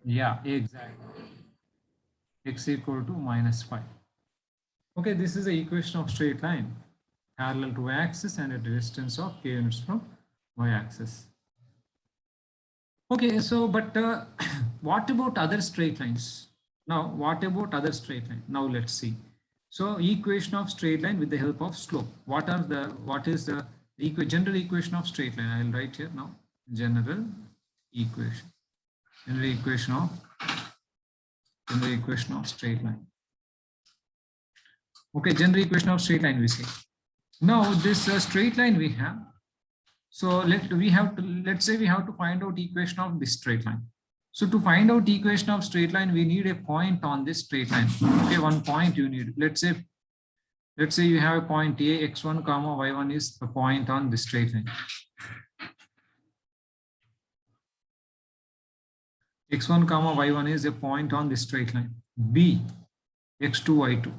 Yeah, exactly. X equal to -5. Okay, this is the equation of straight line parallel to y-axis and at a distance of k units from y-axis. Okay, so but what about other straight lines? Now, what about other straight line? Now let's see. So equation of straight line with the help of slope. What is the general equation of straight line? I'll write here now. General equation. General equation of straight line. Okay, general equation of straight line we say. Now this straight line we have. So let's say we have to find out equation of this straight line. So to find out equation of straight line, we need a point on this straight line. Okay, one point you need. Let's say you have a point A, x1 comma y1 is a point on this straight line. X1 comma y1 is a point on this straight line. B, x2 y2.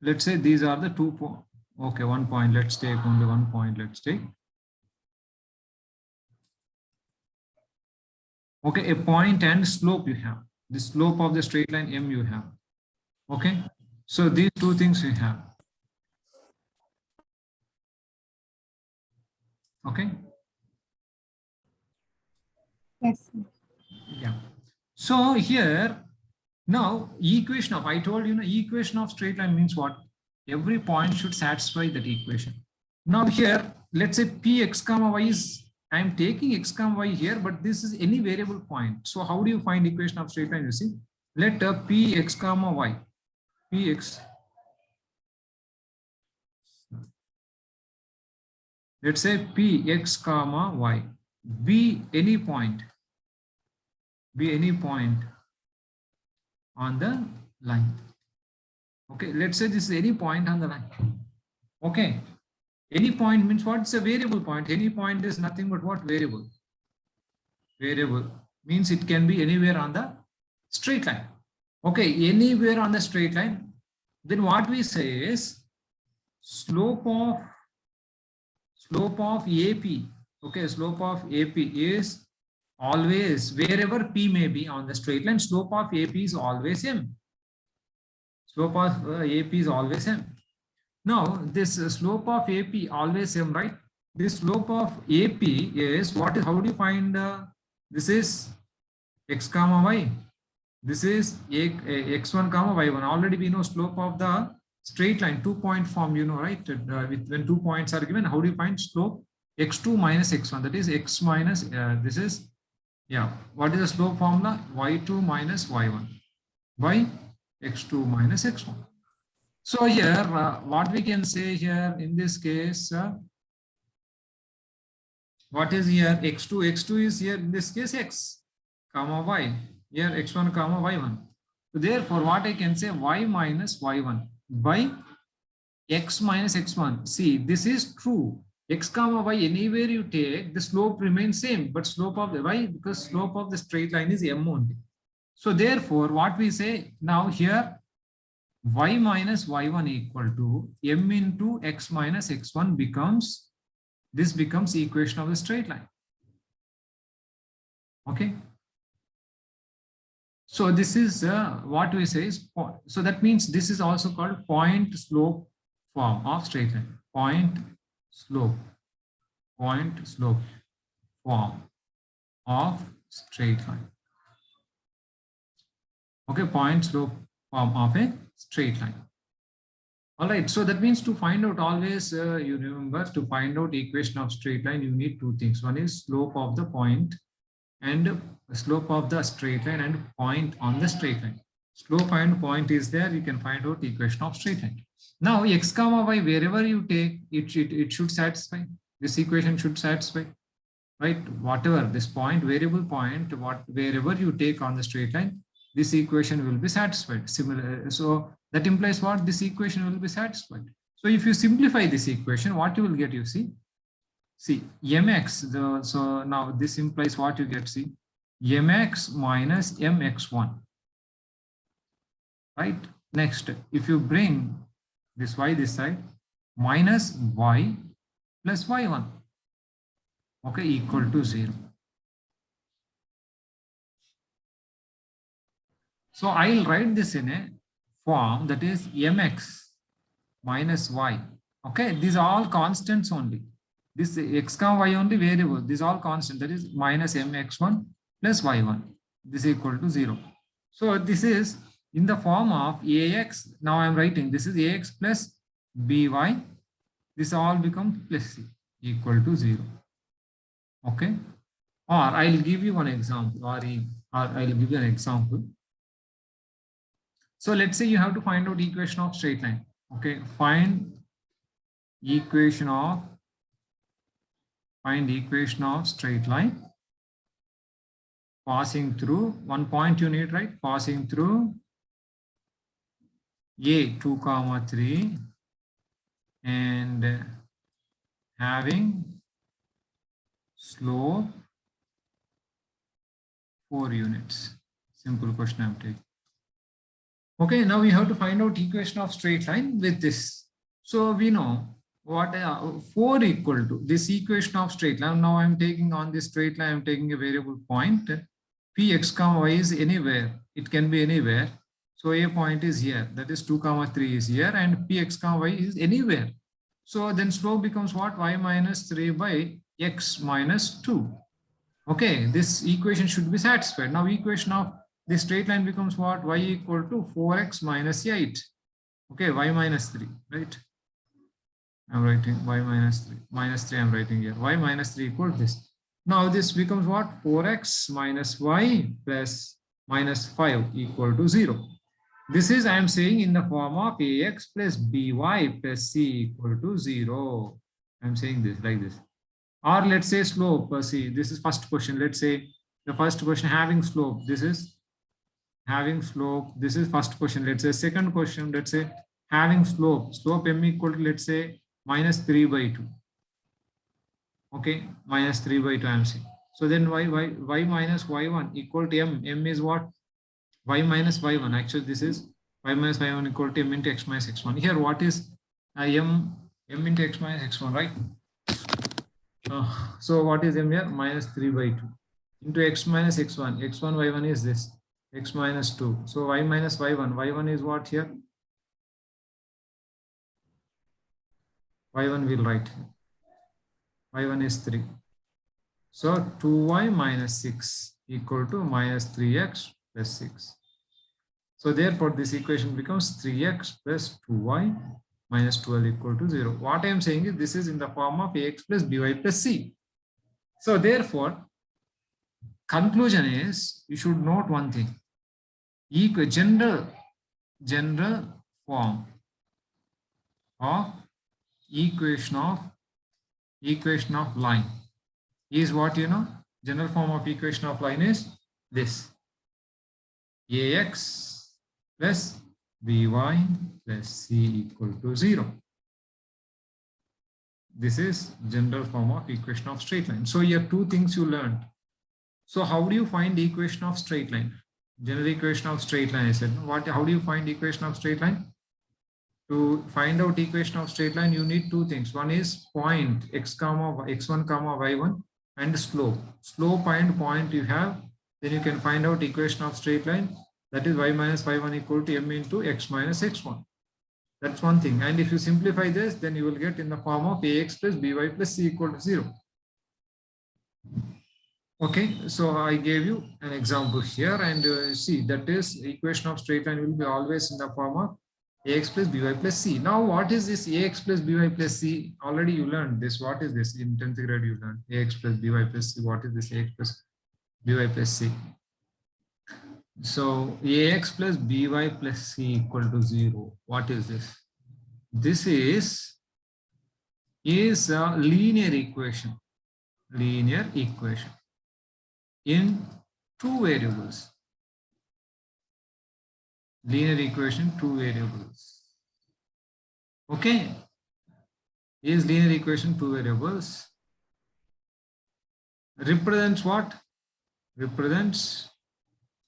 Let's say these are the 2 points. Okay, 1 point. Let's take only 1 point. Let's take. Okay, a point and slope you have. The slope of the straight line M you have. Okay, so these two things we have. Okay. Yes. Yeah. So here now equation of, I told you, equation of straight line means what? Every point should satisfy that equation. Now here, let's say p x comma y is, I am taking x comma y here, but this is any variable point. So how do you find equation of straight line? You see, let p x comma y, p x, let's say p x comma y be any point on the line. Okay, let's say this is any point on the line. Okay, any point means what? It's a variable point. Any point is nothing but what? Variable. Variable means it can be anywhere on the straight line. Okay, anywhere on the straight line. Then what we say is slope of AP. Okay, slope of AP is always, wherever p may be on the straight line, slope of AP is always m. Slope of AP is always m. Now this slope of AP always m, right? This slope of AP is what? How do you find? This is x comma y. This is x1 comma y1. Already we know slope of the straight line, 2-point form, you know, right? When 2 points are given, how do you find slope? X2 minus x1. That is x minus, this is, yeah, what is the slope formula? Y2 minus y1 by x2 minus x1. So here, what we can say here in this case, what is here? X2 is here in this case x comma y. Here x1 comma y1. So therefore, what I can say, y minus y1 by x minus x1. See, this is true. X comma y, anywhere you take, the slope remains same, but slope of the y, because slope of the straight line is m only. So therefore, what we say now here, y minus y1 equal to m into x minus x1 becomes, this becomes equation of the straight line. Okay. So this is what we say is, so that means this is also called point slope form of straight line. Point slope form of straight line. Okay, point slope form of a straight line. All right, so that means to find out always, you remember, to find out equation of straight line, you need two things. One is slope of the point and slope of the straight line and point on the straight line. Slope and point is there, you can find out equation of straight line. Now x comma y, wherever you take, it should satisfy. This equation should satisfy, right? Whatever this point, variable point, wherever you take on the straight line, this equation will be satisfied. Similar, so that implies what? This equation will be satisfied. So if you simplify this equation, what you will get, you see mx, so now this implies what you get, see mx minus mx1, right? Next, if you bring this y this side, minus y plus y1, okay, equal to 0. So I'll write this in a form that is mx minus y. Okay, these are all constants only. This x comma y only variable. These are all constant. That is minus mx1 plus y1. This is equal to 0. So this is in the form of ax. Now I'm writing this is ax plus by. This all becomes plus c equal to 0. Okay. Or I'll give you one example. Or I'll give you an example. So let's say you have to find out equation of straight line. Okay, find equation of straight line passing through one point you need, right? Passing through a 2 comma 3 and having slope 4 units. Simple question I'm taking. Okay, now we have to find out equation of straight line with this. So we know what 4 equal to this equation of straight line. Now I'm taking on this straight line, I'm taking a variable point. Px comma y is anywhere. It can be anywhere. So a point is here. That is 2 comma 3 is here, and px comma y is anywhere. So then slope becomes what? Y minus 3 by x minus 2. Okay, this equation should be satisfied. Now equation of this straight line becomes what? Y equal to 4x minus 8. Okay, y minus 3, right? I'm writing y minus 3. Minus 3 I'm writing here. Y minus 3 equal to this. Now this becomes what? 4x minus y plus minus 5 equal to 0. This is I am saying in the form of ax plus by plus c equal to 0. I'm saying this like this. Or let's say slope. See, this is first question. Let's say the first question having slope. This is having slope. This is first question. Let's say second question. Let's say having slope. Slope m equal to, let's say, minus 3 by 2. Okay, minus 3 by 2 I'm saying. So then y minus y1 equal to m. M is what? Y minus y1. Actually, this is y minus y1 equal to m into x minus x1. Here, what is m into x minus x1, right? So what is m here? Minus 3 by 2 into x minus x1. x1 y1 is this. X minus 2. So y minus y1. Y1 is what here? Y1 will write. Y1 is 3. So 2y minus 6 equal to minus 3x plus 6. So therefore, this equation becomes 3x plus 2y minus 12 equal to 0. What I am saying is this is in the form of ax plus by plus c. So therefore, conclusion is you should note one thing. General form of equation of line is what you know. General form of equation of line is this: ax plus by plus c equal to 0. This is general form of equation of straight line. So here two things you learned. So how do you find the equation of straight line? General equation of straight line, I said. How do you find equation of straight line? To find out equation of straight line, you need two things. One is point x1 comma y1 and slope. Slope and point you have, then you can find out equation of straight line. That is y minus y1 equal to m into x minus x1. That's one thing. And if you simplify this, then you will get in the form of ax plus by plus c equal to 0. Okay, so I gave you an example here, and see, that is equation of straight line will be always in the form of ax plus by plus c. Now, what is this ax plus by plus c? Already you learned this. What is this? In 10th grade you learned ax plus by plus c. What is this ax plus by plus c? So ax plus by plus c equal to 0. What is this? This is a linear equation. Linear equation in two variables. Linear equation, two variables. Okay. Is linear equation, two variables. Represents what? Represents,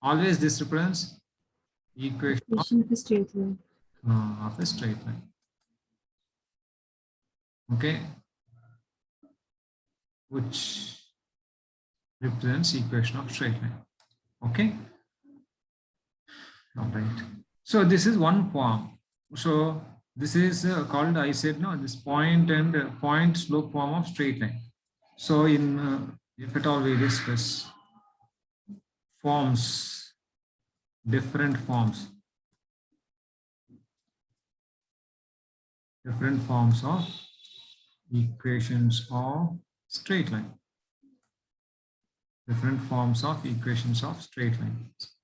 always this represents equation of a straight line. Of a straight line. Okay. Which represents equation of straight line. Okay. All right. So this is one form. So this is called, I said, no, this point and point slope form of straight line. So in, if at all we discuss forms, different forms of equations of straight line, different forms of equations of straight lines.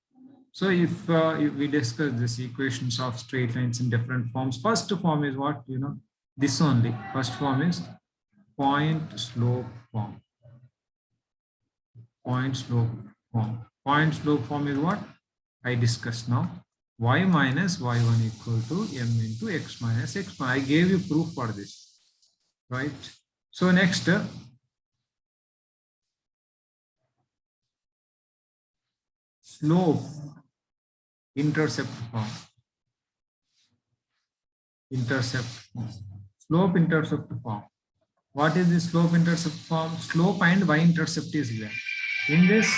So if we discuss this equations of straight lines in different forms, first form is what, this only. First form is point slope form. Point slope form. Point slope form is what I discussed now. Y minus y1 equal to m into x minus x1. I gave you proof for this, right? So next, slope intercept form. Intercept form. Slope intercept form. What is the slope intercept form? Slope and y-intercept is given. In this,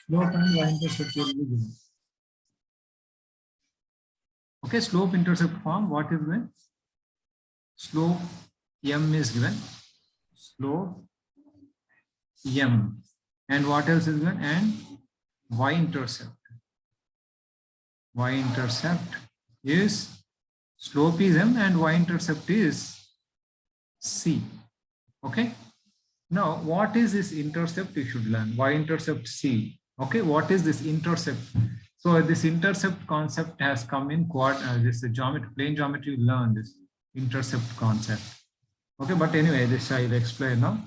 slope and y-intercept will be given. Okay, slope intercept form, what is given? Slope m is given. Slope m. And what else is given? And y-intercept. Y-intercept is, slope is m and y-intercept is c. Okay. Now, what is this intercept? You should learn. Y-intercept c. Okay, what is this intercept? So this intercept concept has come in this geometry, plane geometry. You learn this intercept concept. Okay, but anyway, this I'll explain now.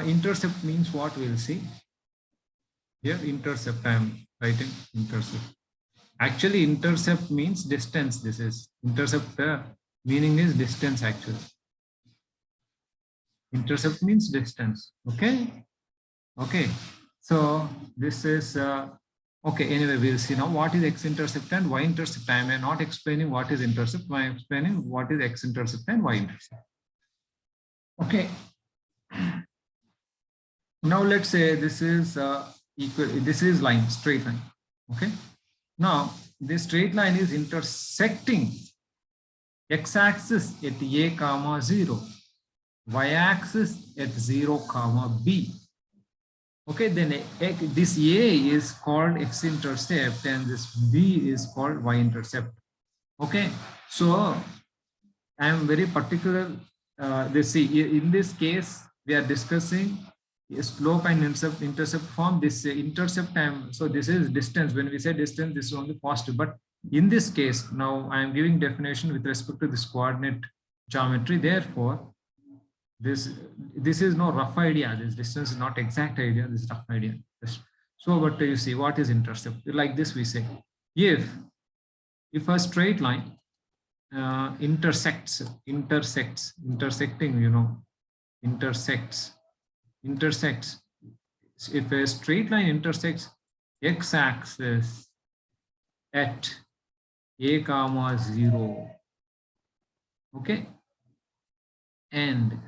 Intercept means what? We'll see. Here, intercept. I am writing intercept. Actually, intercept means distance. This is intercept. Meaning is distance actually. Intercept means distance. Okay. Okay. So this is okay. Anyway, we'll see now what is x-intercept and y-intercept. I am not explaining what is intercept. I am explaining what is x-intercept and y-intercept. Okay. Now let's say this is equal. This is line, straight line. Okay. Now this straight line is intersecting x-axis at a comma 0, y-axis at 0 comma b. Okay, then this a is called x-intercept and this b is called y-intercept. Okay, so I am very particular. In this case we are discussing slope and intercept form. This intercept so this is distance. When we say distance, this is only positive. But in this case, now I am giving definition with respect to this coordinate geometry. Therefore, this is no rough idea. This distance is not exact idea. This is rough idea. So, but you see, what is intercept? Like this, we say, if a straight line intersecting, intersects. If a straight line intersects x-axis at a comma 0, okay, and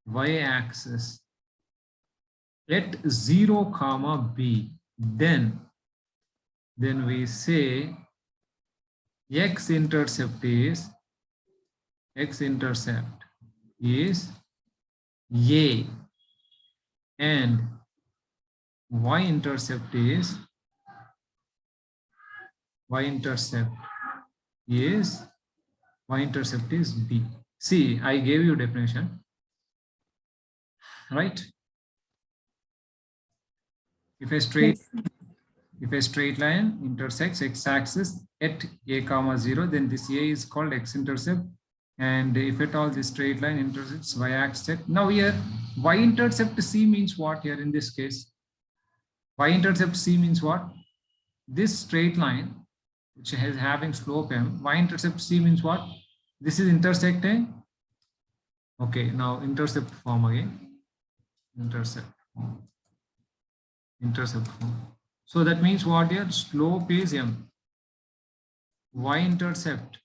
y-axis at 0 comma b, then we say x-intercept is a, and y-intercept is b. See, I gave you definition, right? If a straight line intersects x-axis at a comma 0, then this a is called x-intercept. And if at all this straight line intersects y-axis, now here y-intercept c means what here in this case? Y-intercept c means what? This straight line which is having slope m, y-intercept c means what? This is intersecting. Okay, now intercept form again. Intercept form. So that means what here? Slope is m. Y-intercept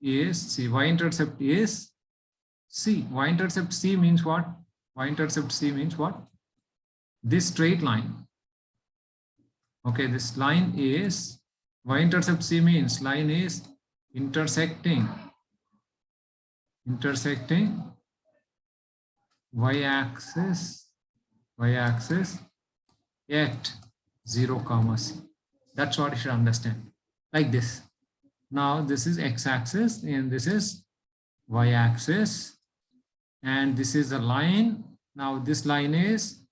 is c. Y-intercept is c. Y-intercept c means what? Y-intercept c means what? This straight line Okay, this line is y-intercept C means line is intersecting y-axis at 0 comma C. That's what you should understand. Like this. Now this is x-axis and this is y-axis, and this is a line. Now this line is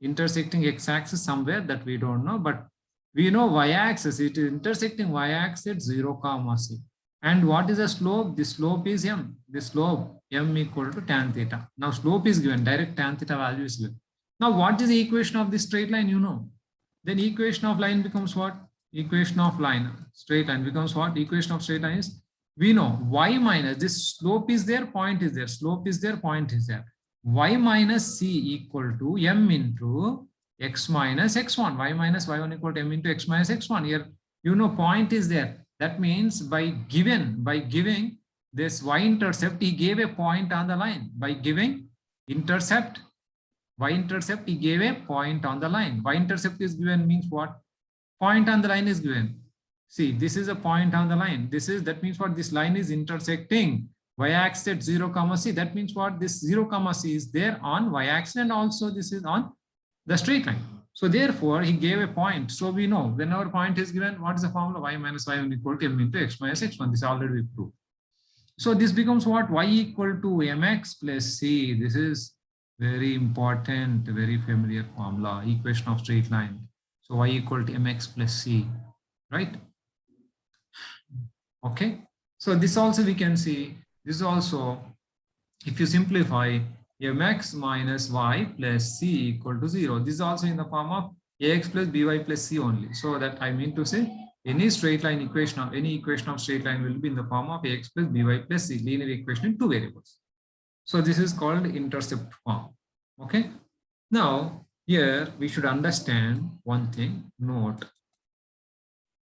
intersecting x-axis somewhere that we don't know, but we know y-axis, it is intersecting y-axis 0 comma C. And what is the slope? The slope is m. The slope m equal to tan theta. Now slope is given, direct tan theta value is given. Now what is the equation of this straight line? You know. Then equation of line becomes what? Equation of line, straight line becomes what? Equation of straight line is, we know y minus, this slope is there, point is there, slope is there, point is there. Y minus C equal to m into x minus x1. Y minus y1 equal to m into x minus x1. Here, you know, point is there. That means by giving this y-intercept, he gave a point on the line. By giving intercept, y-intercept, he gave a point on the line. Y-intercept is given means what? Point on the line is given. See, this is a point on the line. That means what? This line is intersecting y-axis at 0 comma C. That means what? This 0 comma C is there on y-axis, and also this is on the straight line. So therefore, he gave a point. So we know whenever point is given, what is the formula? Y minus y1 equal to m into x minus x1. This already we proved. So this becomes what? Y equal to mx plus c. This is very important, very familiar formula, equation of straight line. So y equal to mx plus c, right? Okay. So this also we can see, this is also, if you simplify, mx minus y plus c equal to 0. This is also in the form of ax plus by plus c only. So that I mean to say, any straight line equation of any equation of straight line will be in the form of ax plus by plus c, linear equation in two variables. So this is called intercept form. Okay. Now here we should understand one thing. Note,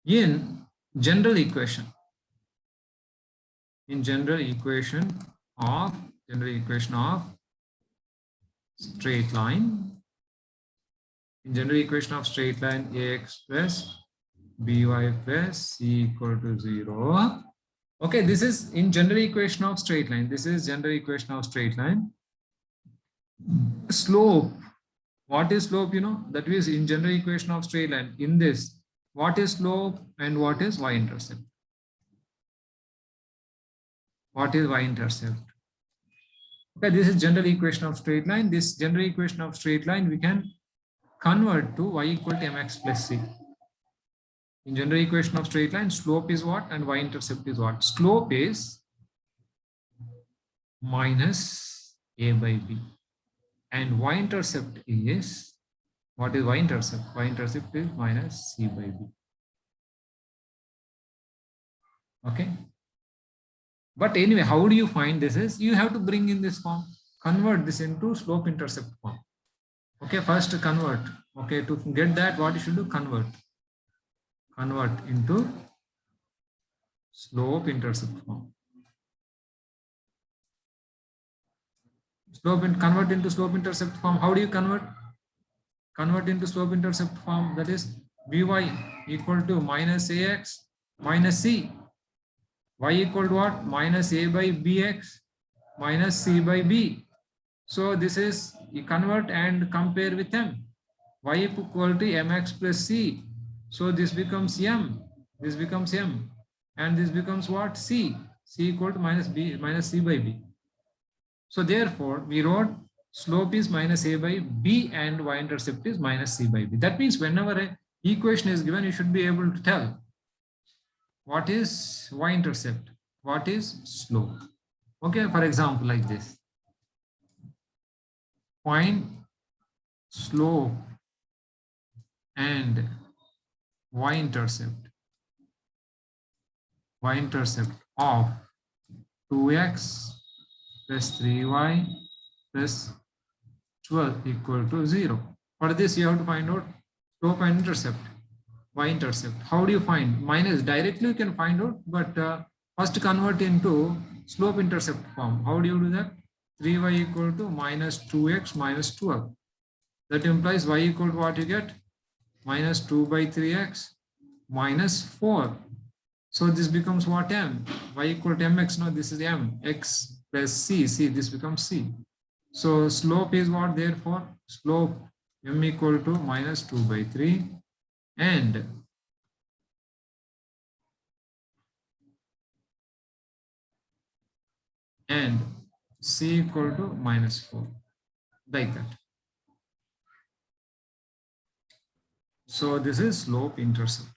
in general equation of straight line, in general equation of straight line, ax plus by plus c equal to 0. Okay, this is in general equation of straight line. This is general equation of straight line. Slope, what is slope? You know, that is in general equation of straight line. In this, what is slope and what is y-intercept? What is y-intercept? Okay, this is general equation of straight line. This general equation of straight line we can convert to y equal to mx plus c. In general equation of straight line, slope is what and y-intercept is what? Slope is minus a by b, and y-intercept is, what is y-intercept? Y-intercept is minus c by b. Okay. But anyway, how do you find this? Is you have to bring in this form, convert this into slope intercept form. Okay, first convert. Okay, to get that, what you should do? Convert into slope intercept form. Convert into slope intercept form. How do you convert? Convert into slope intercept form. That is by equal to minus ax minus c. Y equal to what? Minus a by bx minus c by b. So this is, you convert and compare with m. Y equal to mx plus c. So this becomes m. This becomes m. And this becomes what? C. C equal to minus b minus c by b. So therefore, we wrote slope is minus a by b and y-intercept is minus c by b. That means whenever an equation is given, you should be able to tell what is y-intercept, what is slope. Okay, for example, like this. Find slope and y-intercept of 2x plus 3y plus 12 equal to 0. For this, you have to find out slope and intercept. Y-intercept. How do you find? Minus, directly you can find out, but first convert into slope intercept form. How do you do that? 3y equal to minus 2x minus 12. That implies y equal to what you get? minus 2 by 3x minus 4. So this becomes what? M. Y equal to mx. No, this is m. X plus c. C, this becomes c. So slope is what? Therefore, slope m equal to minus 2 by 3 and c equal to minus 4, like that. So this is slope intercept.